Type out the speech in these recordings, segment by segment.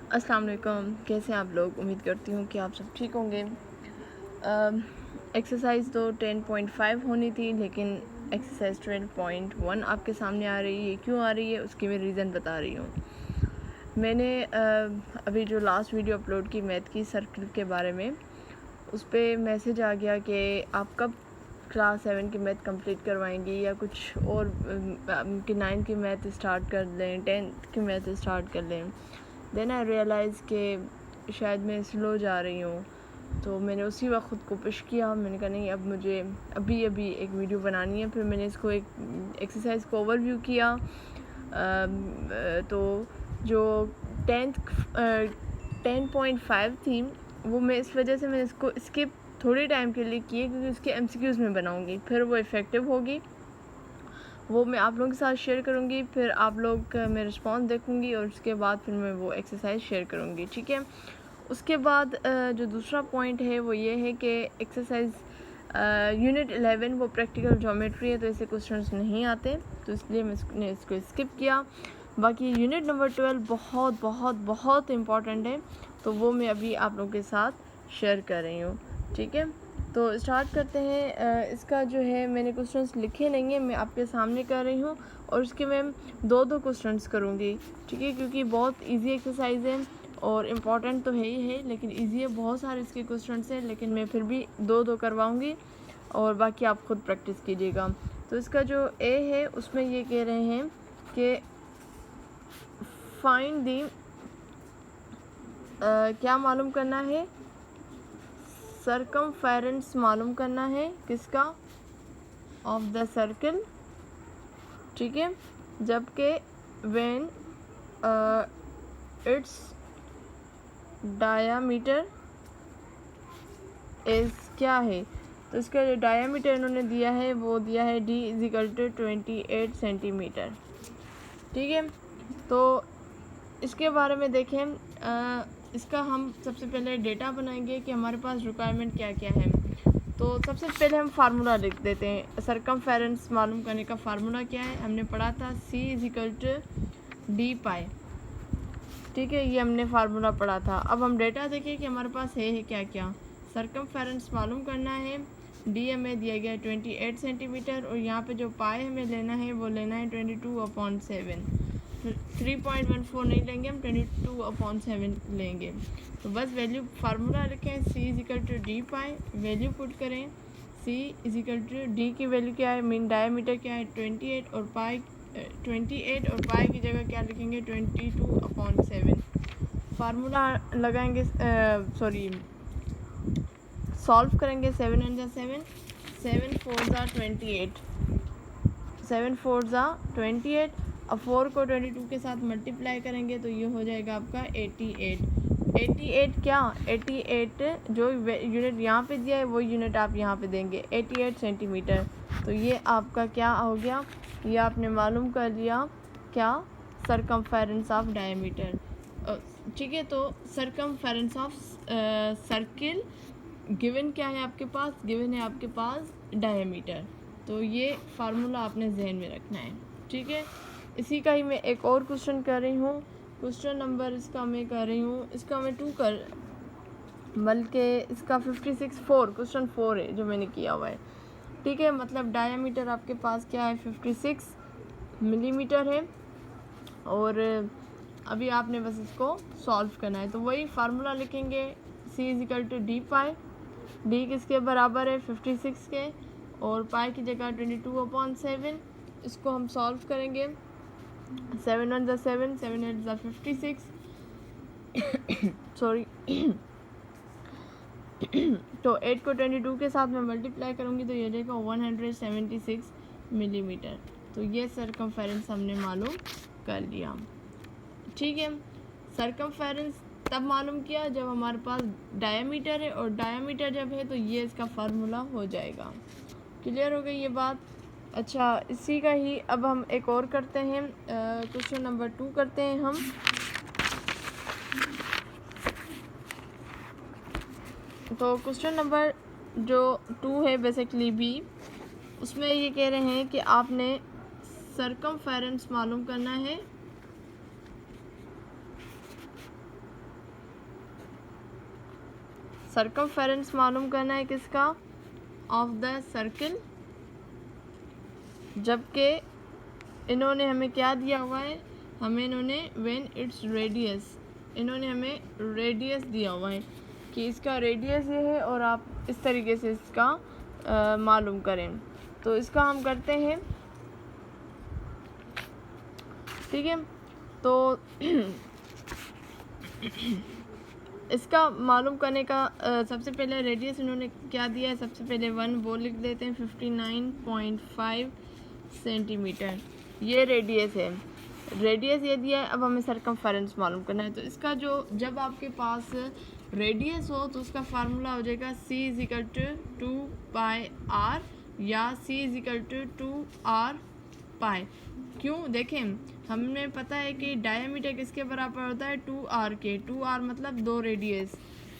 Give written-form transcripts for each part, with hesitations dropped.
अस्सलाम वालेकुम। कैसे हैं आप लोग? उम्मीद करती हूँ कि आप सब ठीक होंगे। एक्सरसाइज तो 10.5 होनी थी, लेकिन एक्सरसाइज 10.1 आपके सामने आ रही है। क्यों आ रही है उसकी मैं रीज़न बता रही हूँ। मैंने अभी जो लास्ट वीडियो अपलोड की मैथ की सर्किल के बारे में, उस पर मैसेज आ गया कि आप कब क्लास 7 की मैथ कंप्लीट करवाएंगी या कुछ और कि 9 की मैथ स्टार्ट कर लें, 10th की मैथ स्टार्ट कर लें। देन आई रियलाइज़ कि शायद मैं स्लो जा रही हूँ, तो मैंने उसी वक्त ख़ुद को पुश किया। मैंने कहा नहीं, अब मुझे अभी एक वीडियो बनानी है। फिर मैंने इसको एक एक्सरसाइज को ओवरव्यू किया। तो जो 10.5 थी, वो मैं इस वजह से मैंने इसको स्किप थोड़े टाइम के लिए किए, क्योंकि उसके MCQs में बनाऊँगी, फिर वो इफ़ेक्टिव होगी। वो मैं आप लोगों के साथ शेयर करूँगी, फिर आप लोग का मैं रिस्पॉन्स देखूँगी और उसके बाद फिर मैं वो एक्सरसाइज शेयर करूँगी, ठीक है। उसके बाद जो दूसरा पॉइंट है वो ये है कि एक्सरसाइज यूनिट 11 वो प्रैक्टिकल ज्योमेट्री है, तो ऐसे क्वेश्चंस नहीं आते, तो इसलिए मैंने इसको स्किप किया। बाकी यूनिट नंबर 12 बहुत बहुत बहुत इम्पॉर्टेंट है, तो वो मैं अभी आप लोगों के साथ शेयर कर रही हूँ, ठीक है। तो स्टार्ट करते हैं। इसका जो है मैंने क्वेश्चंस लिखे नहीं है, मैं आपके सामने कर रही हूँ, और उसके मैं दो क्वेश्चंस करूँगी, ठीक है, क्योंकि बहुत इजी एक्सरसाइज है और इम्पॉर्टेंट तो है ही है, लेकिन इजी है। बहुत सारे इसके क्वेश्चंस हैं, लेकिन मैं फिर भी दो करवाऊँगी और बाकी आप खुद प्रैक्टिस कीजिएगा। तो इसका जो ए है उसमें ये कह रहे हैं कि फाइंड दी, क्या मालूम करना है, सरकमफेरेंस मालूम करना है किसका, ऑफ द सर्कल, ठीक है। जबकि व्हेन इट्स डायामीटर इज क्या है, तो इसका जो डायामीटर इन्होंने दिया है वो दिया है D = 28 सेंटीमीटर, ठीक है। तो इसके बारे में देखें, इसका हम सबसे पहले डेटा बनाएंगे कि हमारे पास रिक्वायरमेंट क्या क्या है। तो सबसे पहले हम फार्मूला लिख देते हैं। सरकमफेरेंस मालूम करने का फार्मूला क्या है, हमने पढ़ा था C = d∅, ठीक है, ये हमने फार्मूला पढ़ा था। अब हम डेटा देखें कि हमारे पास है क्या क्या। सरकमफेरेंस मालूम करना है, डी हमें दिया गया है 28 सेंटीमीटर, और यहाँ पे जो पाए हमें लेना है वो लेना है 22/7। 3.14 नहीं लेंगे हम, 22/7 लेंगे। तो बस वैल्यू फार्मूला लिखें, C = d∅, वैल्यू पुट करें। C = d की वैल्यू क्या है, मीन डायमीटर क्या है 28, और पाई 28, और पाई की जगह क्या लिखेंगे 22/7। फार्मूला लगाएंगे, सॉरी सॉल्व करेंगे। 7 × 7, 7 4 28, 7 4 28। अब 4 को 22 के साथ मल्टीप्लाई करेंगे तो ये हो जाएगा आपका 88। 88 क्या, 88 जो यूनिट यहाँ पे दिया है वो यूनिट आप यहाँ पे देंगे, 88 सेंटीमीटर। तो ये आपका क्या हो गया, ये आपने मालूम कर लिया क्या, सरकमफेरेंस ऑफ डायमीटर, ठीक है। तो सरकमफेरेंस ऑफ सर्किल गिवन क्या है आपके पास, गिवन है आपके पास डायमीटर। तो ये फार्मूला आपने जहन में रखना है, ठीक है। इसी का ही मैं एक और क्वेश्चन कर रही हूँ। क्वेश्चन नंबर इसका मैं कर रही हूँ, इसका मैं 2 कर, बल्कि इसका 56 क्वेश्चन 4 है जो मैंने किया हुआ है, ठीक है। मतलब डायमीटर आपके पास क्या है, 56 मिलीमीटर है, और अभी आपने बस इसको सॉल्व करना है। तो वही फार्मूला लिखेंगे, C = d∅, d किसके बराबर है 56 के, और पाई की जगह 22/7। इसको हम सॉल्व करेंगे। 7 1 ज़ा 7, 7 8 ज़ा 56, सॉरी तो 8 को 22 के साथ मैं मल्टीप्लाई करूँगी तो ये रहेगा 176 मिलीमीटर। तो ये सरकमफेरेंस हमने मालूम कर लिया, ठीक है। सरकमफेरेंस तब मालूम किया जब हमारे पास डायमीटर है, और डायमीटर जब है तो ये इसका फार्मूला हो जाएगा। क्लियर हो गई ये बात। अच्छा, इसी का ही अब हम एक और करते हैं, क्वेश्चन नंबर 2 करते हैं हम। तो क्वेश्चन नंबर जो 2 है बेसिकली बी, उसमें ये कह रहे हैं कि आपने सरकमफेरेंस मालूम करना है सर्कमफेरेंस मालूम करना है किसका, ऑफ द सर्किल, जबकि इन्होंने हमें क्या दिया हुआ है, हमें इन्होंने व्हेन इट्स रेडियस, इन्होंने हमें रेडियस दिया हुआ है कि इसका रेडियस ये है और आप इस तरीके से इसका मालूम करें। तो इसका हम करते हैं, ठीक है। तो इसका मालूम करने का सबसे पहले रेडियस इन्होंने क्या दिया है, सबसे पहले 1 वो लिख देते हैं, 59.5 सेंटीमीटर ये रेडियस है, रेडियस ये दिया है। अब हमें सर्कमफेरेंस मालूम करना है। तो इसका जो जब आपके पास रेडियस हो तो उसका फार्मूला हो जाएगा c = 2πr या c = 2r पाई। क्यों, देखें हमें पता है कि डायमीटर किसके बराबर होता है, 2r के, 2r मतलब 2 रेडियस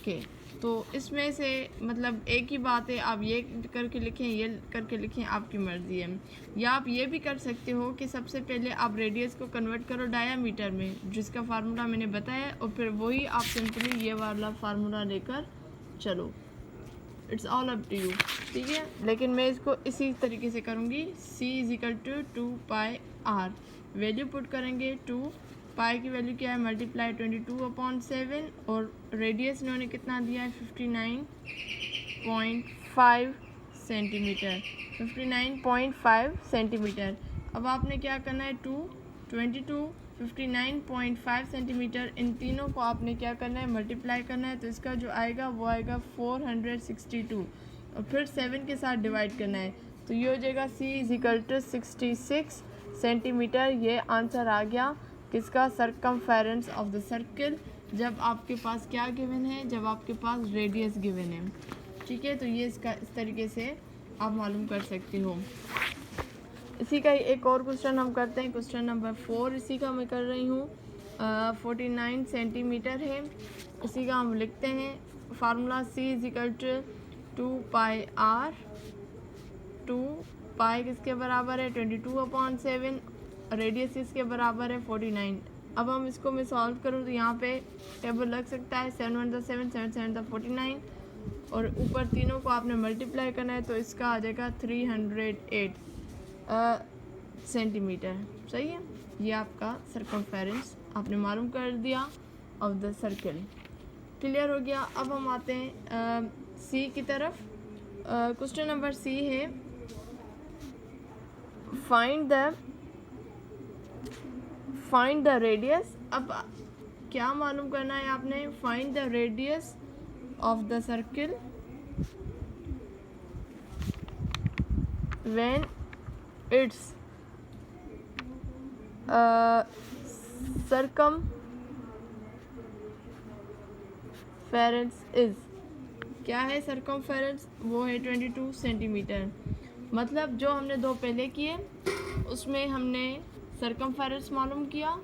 के। तो इसमें से मतलब एक ही बात है, आप ये करके लिखें, ये करके लिखें, आपकी मर्ज़ी है। या आप ये भी कर सकते हो कि सबसे पहले आप रेडियस को कन्वर्ट करो डायमीटर में, जिसका फार्मूला मैंने बताया, और फिर वही आप सिंपली ये वाला फार्मूला लेकर चलो। It's all up to you, ठीक है। लेकिन मैं इसको इसी तरीके से करूँगी, c = 2πr, वैल्यू पुट करेंगे 2, पाई की वैल्यू क्या है, मल्टीप्लाई 22/7, और रेडियस इन्होंने कितना दिया है, 59.5 सेंटीमीटर, 59.5 सेंटीमीटर। अब आपने क्या करना है, 2, 22, 59.5 सेंटीमीटर, इन तीनों को आपने क्या करना है, मल्टीप्लाई करना है। तो इसका जो आएगा वो आएगा 462, और फिर 7 के साथ डिवाइड करना है। तो ये हो जाएगा c = 66 सेंटीमीटर। ये आंसर आ गया किसका, सर्कमफेरेंस ऑफ द सर्किल, जब आपके पास क्या गिवन है, जब आपके पास रेडियस गिवन है, ठीक है। तो ये इसका इस तरीके से आप मालूम कर सकते हो। इसी का एक और क्वेश्चन हम करते हैं, क्वेश्चन नंबर 4 इसी का मैं कर रही हूँ। 49 सेंटीमीटर है, इसी का हम लिखते हैं फार्मूला c = 2πr, 2 पाई किसके बराबर है, 22/7, रेडियस किसके बराबर है, 49। अब हम इसको मैं सॉल्व करूँ तो यहाँ पे टेबल लग सकता है, 7 1 7, 7 7 49, और ऊपर तीनों को आपने मल्टीप्लाई करना है। तो इसका आ जाएगा 308 सेंटीमीटर, सही है। ये आपका सर्कमफेरेंस आपने मालूम कर दिया ऑफ द सर्किल, क्लियर हो गया। अब हम आते हैं सी की तरफ। क्वेश्चन नंबर सी है, फाइंड द रेडियस। अब क्या मालूम करना है आपने, find the radius of the circle when it's circumference is, क्या है सर्कमफेरेंस, वो है 22 सेंटीमीटर। मतलब जो हमने दो पहले किए उसमें हमने सर्कमफेरेंस मालूम किया,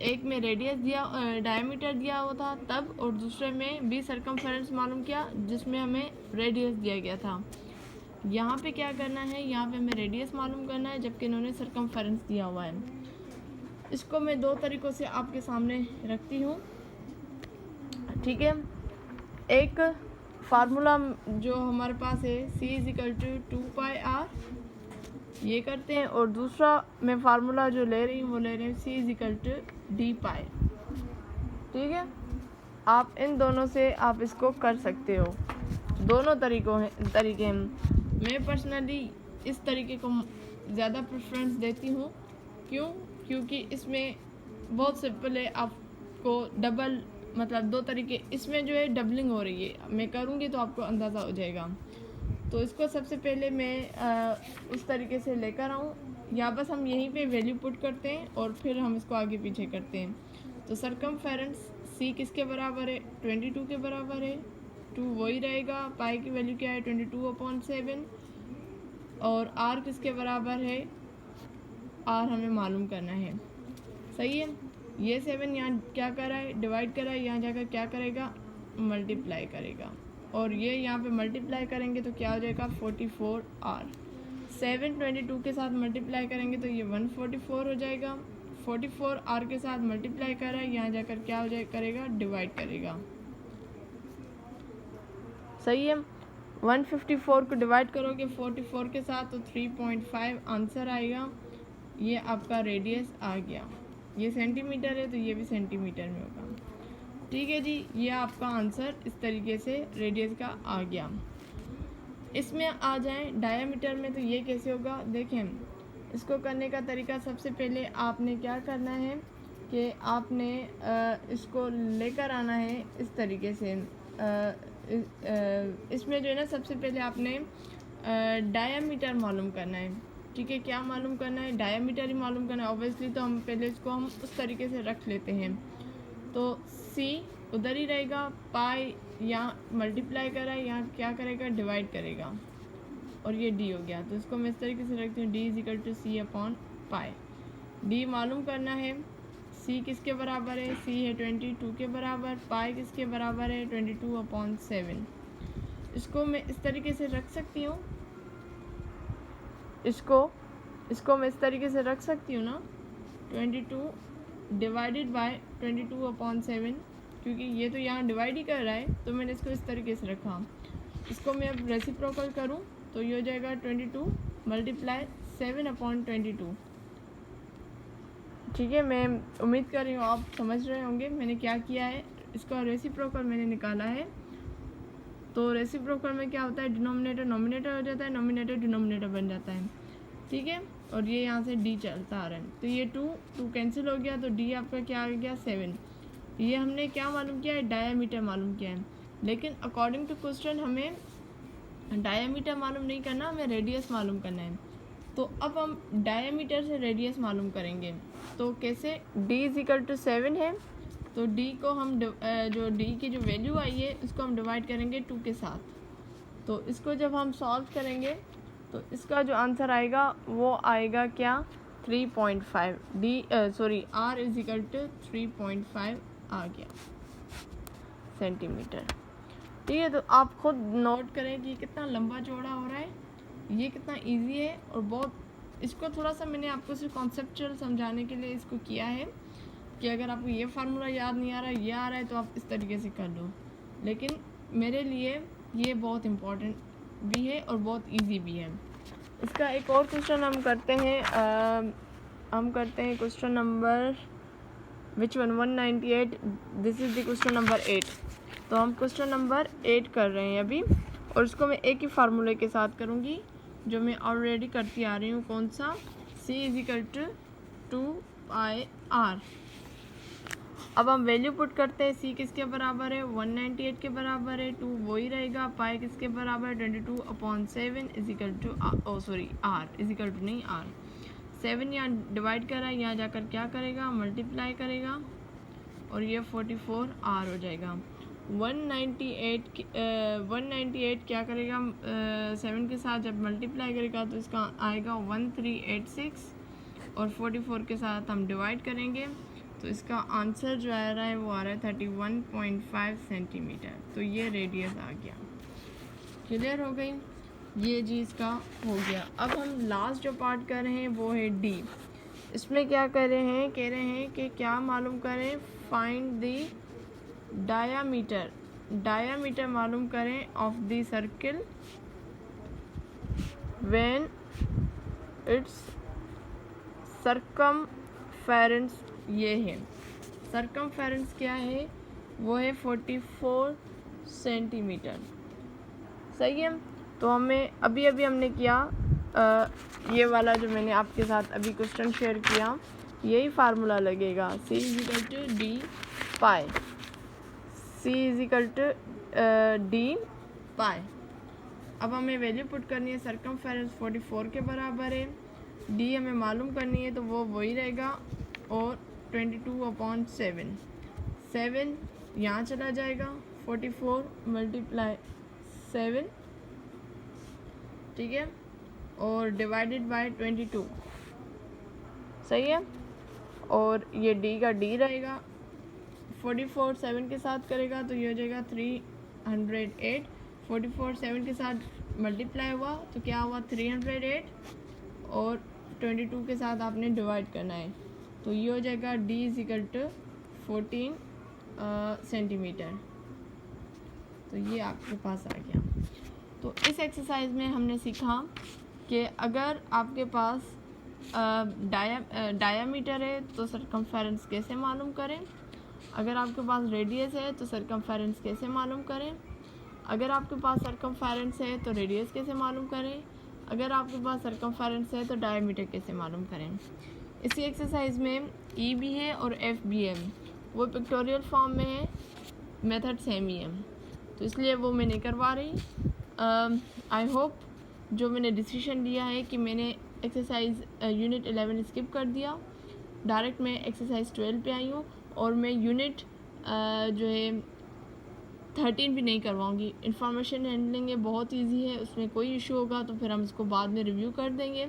एक में रेडियस दिया, डायमीटर दिया हुआ था तब, और दूसरे में भी सर्कमफेरेंस मालूम किया जिसमें हमें रेडियस दिया गया था। यहाँ पे क्या करना है, यहाँ पे हमें रेडियस मालूम करना है, जबकि इन्होंने सर्कमफेरेंस दिया हुआ है। इसको मैं दो तरीक़ों से आपके सामने रखती हूँ, ठीक है। एक फार्मूला जो हमारे पास है c = 2πr, ये करते हैं, और दूसरा मैं फार्मूला जो ले रही हूँ वो ले रही हूँ c = dπ, ठीक है। आप इन दोनों से आप इसको कर सकते हो, दोनों तरीके हैं। मैं पर्सनली इस तरीके को ज़्यादा प्रेफरेंस देती हूँ, क्योंकि इसमें बहुत सिंपल है, आपको डबल मतलब दो तरीके, इसमें जो है डबलिंग हो रही है, मैं करूँगी तो आपको अंदाज़ा हो जाएगा। तो इसको सबसे पहले मैं उस तरीके से लेकर आऊँ, या बस हम यहीं पे वैल्यू पुट करते हैं और फिर हम इसको आगे पीछे करते हैं। तो सर्कमफेरेंस c किसके बराबर है, 22 के बराबर है, 2 वही रहेगा, पाई की वैल्यू क्या है, 22/7, और r किसके बराबर है, r हमें मालूम करना है, सही है। ये 7 यहाँ क्या कर रहा है, डिवाइड कर रहा है, यहाँ जाकर क्या करेगा, मल्टीप्लाई करेगा, और ये यहाँ पे मल्टीप्लाई करेंगे तो क्या हो जाएगा, 44r। 7 22 के साथ मल्टीप्लाई करेंगे तो ये 144 हो जाएगा, 44r के साथ मल्टीप्लाई कर रहा है, यहाँ जाकर क्या हो जाए करेगा, डिवाइड करेगा। सही है। 154 को डिवाइड करोगे 44 के साथ तो 3.5 आंसर आएगा। ये आपका रेडियस आ गया। ये सेंटीमीटर है तो ये भी सेंटीमीटर में होगा। ठीक है जी, ये आपका आंसर इस तरीके से रेडियस का आ गया। इसमें आ जाएं डायामीटर में, तो ये कैसे होगा देखें। इसको करने का तरीका, सबसे पहले आपने क्या करना है कि आपने इसको लेकर आना है इस तरीके से। इसमें जो है ना, सबसे पहले आपने डायामीटर मालूम करना है। ठीक है, क्या मालूम करना है? डायामीटर ही मालूम करना है ऑब्वियसली। तो हम पहले इसको हम उस तरीके से रख लेते हैं। तो सी उधर ही रहेगा, पाई यहाँ मल्टीप्लाई करा, यहाँ क्या करेगा, डिवाइड करेगा, और ये डी हो गया। तो इसको मैं इस तरीके से रखती हूँ, D is equal to C upon pi. D मालूम करना है, सी किसके बराबर है? सी है 22 के बराबर। पाई किसके बराबर है? 22/7। इसको मैं इस तरीके से रख सकती हूँ, इसको मैं इस तरीके से रख सकती हूँ ना, 22 डिवाइडेड बाय 22/7, क्योंकि ये तो यहाँ डिवाइड ही कर रहा है, तो मैंने इसको इस तरीके से रखा। इसको मैं अब रेसिप्रोकल करूँ तो ये हो जाएगा 22 मल्टीप्लाई 7/22। ठीक है, मैं उम्मीद कर रही हूँ आप समझ रहे होंगे मैंने क्या किया है। इसका रेसिप्रोकल मैंने निकाला है। तो रेसिप्रोकल में क्या होता है, डिनोमिनेटर नोमिनेटर हो जाता है, नोमिनेटर डिनोमिनेटर बन जाता है। ठीक है, और ये यहाँ से डी चलता आ रहा है, तो ये 2 कैंसिल हो गया, तो डी आपका क्या आ गया 7। ये हमने क्या मालूम किया है? डायामीटर मालूम किया है। लेकिन अकॉर्डिंग टू क्वेश्चन हमें डायामीटर मालूम नहीं करना, हमें रेडियस मालूम करना है। तो अब हम डायामीटर से रेडियस मालूम करेंगे। तो कैसे? डी इज इक्वल टू 7 है, तो डी को हम जो डी की जो वैल्यू आई है उसको हम डिवाइड करेंगे 2 के साथ। तो इसको जब हम सॉल्व करेंगे तो इसका जो आंसर आएगा वो आएगा क्या? 3.5। आर इज इक्वल टू 3.5 आ गया सेंटीमीटर। ठीक है, तो आप खुद नोट करें कि कितना लंबा चौड़ा हो रहा है, ये कितना इजी है। और बहुत इसको थोड़ा सा मैंने आपको सिर्फ कॉन्सेप्चुअल समझाने के लिए इसको किया है कि अगर आपको ये फार्मूला याद नहीं आ रहा, ये आ रहा है, तो आप इस तरीके से कर लो। लेकिन मेरे लिए ये बहुत इम्पोर्टेंट भी है और बहुत इजी भी है। इसका एक और क्वेश्चन हम करते हैं, question number which one 198। This is the question number 8। तो हम क्वेश्चन नंबर 8 कर रहे हैं अभी, और इसको मैं एक ही फार्मूले के साथ करूँगी जो मैं ऑलरेडी करती आ रही हूँ। कौन सा? C is equal to 2πr। अब हम वैल्यू पुट करते हैं। C किसके बराबर है? 198 के बराबर है। 2 वही रहेगा। पाई किसके बराबर है? 22/7 is equal to r is equal to नहीं r। 7 यहाँ डिवाइड करा, यहाँ जाकर क्या करेगा? मल्टीप्लाई करेगा, और ये 44r हो जाएगा। 198 क्या करेगा? 7 के साथ जब मल्टीप्लाई करेगा तो इसका आएगा 1386, और 44 के साथ हम डिवाइड करेंगे तो इसका आंसर जो आ रहा है वो आ रहा है 31.5 सेंटीमीटर। तो ये रेडियस आ गया। क्लियर हो गई ये जी, इसका हो गया। अब हम लास्ट जो पार्ट कर रहे हैं वो है डी। इसमें क्या कर रहे हैं? कह रहे हैं कि क्या मालूम करें? फाइंड द डायामीटर मालूम करें of the circle when it's circumference. ये है सरकमफेरेंस, क्या है वो है 44 सेंटीमीटर। सही है, तो हमें अभी हमने किया ये वाला जो मैंने आपके साथ अभी क्वेश्चन शेयर किया, यही फार्मूला लगेगा। C is equal to d pi. C is equal to d pi. अब हमें वैल्यू पुट करनी है। सरकमफेरेंस 44 के बराबर है, डी हमें मालूम करनी है, तो वो वही रहेगा, और 22/7। 7 यहाँ चला जाएगा, 44 मल्टीप्लाई 7, ठीक है, और डिवाइडेड बाय 22। सही है, और ये डी का डी रहेगा। 44 7 के साथ करेगा तो ये हो जाएगा 308। 44 7 के साथ मल्टीप्लाई हुआ तो क्या हुआ? 308, और 22 के साथ आपने डिवाइड करना है, तो ये हो जाएगा D is equal to 14 centimetre. तो ये आपके पास आ गया। तो इस एक्सरसाइज में हमने सीखा कि अगर आपके पास डायामीटर है तो सरकमफेरेंस कैसे मालूम करें, अगर आपके पास रेडियस है तो सरकमफेरेंस कैसे मालूम करें, अगर आपके पास सरकमफेरेंस है तो रेडियस कैसे मालूम करें, अगर आपके पास सरकमफेरेंस है तो डायमीटर कैसे मालूम करें। इसी एक्सरसाइज में ई भी है और एफ भी है, वो पिक्टोरियल फॉर्म में है, मेथड सेम ही है, तो इसलिए वो मैं नहीं करवा रही। आई होप जो मैंने डिसीजन लिया है कि मैंने एक्सरसाइज यूनिट 11 स्किप कर दिया, डायरेक्ट मैं एक्सरसाइज 12 पे आई हूँ, और मैं यूनिट जो है 13 भी नहीं करवाऊँगी। इंफॉर्मेशन हैंडलिंग है, बहुत इजी है, उसमें कोई इशू होगा तो फिर हम इसको बाद में रिव्यू कर देंगे।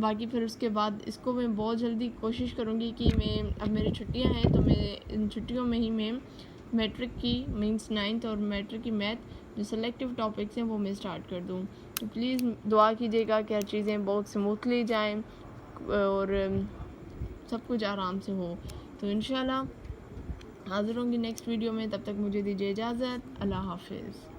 बाकी फिर उसके बाद इसको मैं बहुत जल्दी कोशिश करूँगी कि मैं, अब मेरी छुट्टियाँ हैं तो मैं इन छुट्टियों में ही मैं मैट्रिक की मींस 9th और मैट्रिक की मैथ जो सेलेक्टिव टॉपिक्स हैं वो मैं स्टार्ट कर दूँ। तो प्लीज़ दुआ कीजिएगा कि हर चीज़ें बहुत स्मूथली जाएं और सब कुछ आराम से हो। तो इंशाल्लाह हाज़िर होंगी नेक्स्ट वीडियो में, तब तक मुझे दीजिए इजाज़त। अल्लाह हाफिज़।